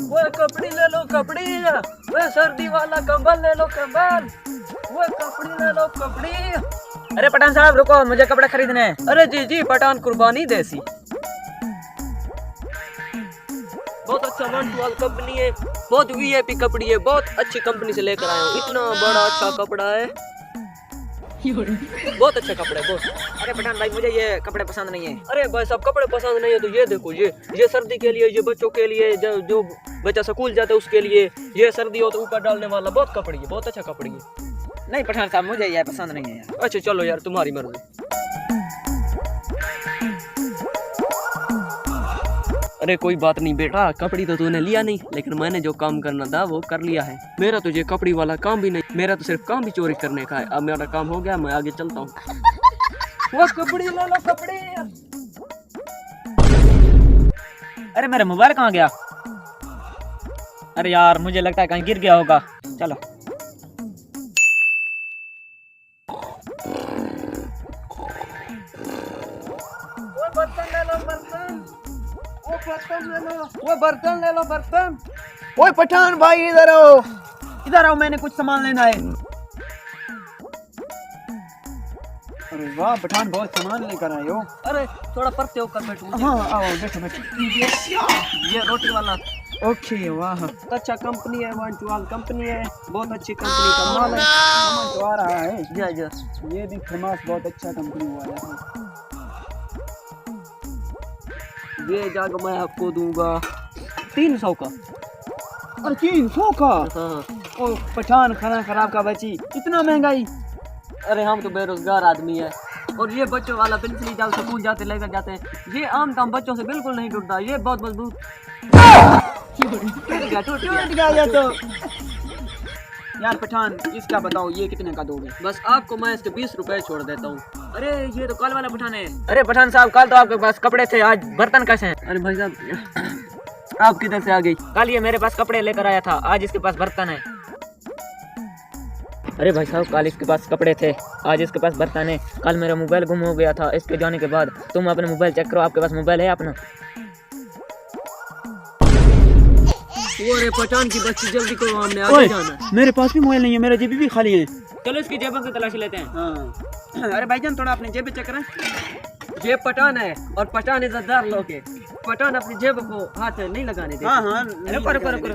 वो कपड़ी ले लो कपड़ी, वो सर्दी वाला कंबल ले लो कंबल, वो कपड़ी ले लो कपड़ी। अरे पठान साहब रुको, मुझे कपड़े खरीदने हैं। अरे जी जी, पठान कुर्बानी देसी। बहुत अच्छा 112 कंपनी है, बहुत वीआईपी कपड़ी है, बहुत अच्छी कंपनी से लेकर आया हूँ। इतना बड़ा अच्छा कपड़ा है, बहुत अच्छा कपड़ा है बहुत। अरे पठान भाई मुझे ये कपड़े पसंद नहीं है। अरे भाई सब कपड़े पसंद नहीं है तो ये देखो, ये सर्दी के लिए, ये बच्चों के लिए, जो बच्चा स्कूल जाता है उसके लिए, ये सर्दी हो तो ऊपर डालने वाला बहुत कपड़ी है, बहुत अच्छा कपड़ी है। नहीं पठान साहब मुझे ये पसंद नहीं है यार। अच्छा चलो यार, तुम्हारी मर्जी। अरे कोई बात नहीं बेटा, कपड़ी तो तूने लिया नहीं, लेकिन मैंने जो काम करना था वो कर लिया है। मेरा तो ये कपड़ी वाला काम भी नहीं, मेरा तो सिर्फ काम भी चोरी करने का है। अब मेरा काम हो गया, मैं आगे चलता हूँ। वो कपड़ी ले लो कपड़ी। अरे मेरा मोबाइल कहाँ गया? अरे यार मुझे लगता है कहीं गिर गया होगा। चलो वो बर्तन ले लो बर्तन, वो बर्तन ले लो, वो बर्तन ले लो बर्तन। ओए पठान भाई इधर आओ, इधर आओ, मैंने कुछ सामान लेना है। अरे वाह पठान, बहुत सामान लेकर आए हो। अरे थोड़ा परते होकर बैठो। हाँ आओ बैठो बैठो। ये रोटी वाला ओके वाह, अच्छा कंपनी है, 112 कंपनी है, बहुत अच्छी कंपनी का माल है। समझ तो आ रहा है। जी ये भी फेमस बहुत अच्छा कंपनी वाला है। ये जाकर मैं आपको दूंगा 300 का। और 300 का? हाँ। ओ पठान, खाना खराब का बची, इतना महंगाई। अरे हम तो बेरोजगार आदमी है। और ये बच्चों वाला पेंसिल जाल स्कूल जाते लेकर जाते हैं, ये आम काम बच्चों से बिल्कुल नहीं टूटता, ये बहुत मजबूत। टूट गया ये तो। यार पठान इसका बताओ, ये कितने का दोगे? बस आपको मैं इसके 20 रुपए छोड़ देता हूँ। अरे ये तो कल वाला पठान है। अरे पठान साहब कल तो आपके पास कपड़े थे, आज बर्तन कैसे हैं? अरे भाई साहब आप किधर से आ गई? कल ये मेरे पास कपड़े लेकर आया था, आज इसके पास बर्तन है। अरे भाई साहब कल इसके पास कपड़े थे, आज इसके पास बर्तन है। कल मेरा मोबाइल गुम हो गया था, इसके जाने के बाद। तुम अपने मोबाइल चेक करो, आपके पास मोबाइल है अपना? अरे पठान की बच्ची जल्दी करो, हमने आगे जाना है। मेरे पास भी मोबाइल नहीं है, मेरा जेबी भी खाली है। चलो इसकी जेबों की तलाशी लेते हैं। हाँ। अरे भाईजान थोड़ा अपनी जेब चेक करें। ये पठान है और पठान इज्जतदार लोग है। पठान अपनी जेब को हाथ नहीं लगाने देते। हाँ हाँ। अरे करो।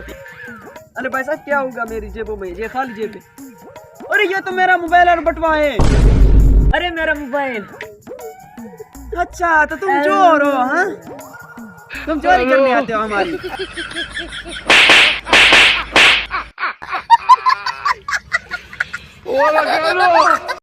अरे भाई साहब क्या होगा मेरी जेबों में, ये खाली जेब है। अरे ये तो मेरा मोबाइल और बटवा है। अरे मेरा मोबाइल। अच्छा तो तुम चोर हो? हाँ तुम चोरी करने आते हो हमारी।